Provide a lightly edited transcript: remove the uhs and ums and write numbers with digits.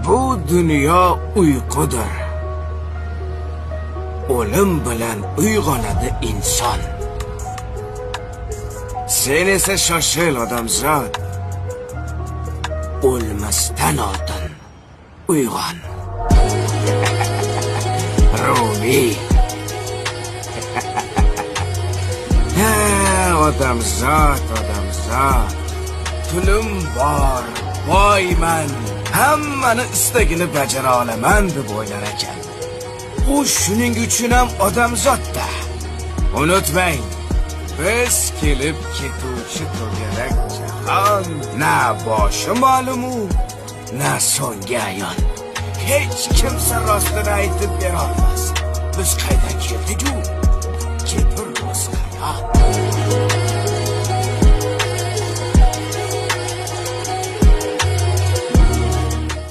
Bu dunyo uyqudir. O'lim bilan uyg'onadi inson. Sen esa shoshil odamzod. O'lmasdan oldin uyg'on. Rumi. Odamzod. Pulim bor, boyman. Hammani istagini bajara olaman deb o'ylar ekan. U shuning uchun ham odamzodda. Unutmang, biz kelib ketuvchi to'garak jahon, na boshi ma'lumu, na so'nggi ayon. Hech kimsa rostini aytib bera olmas. Biz qaydan keldik-ku? Keturmiz qayon.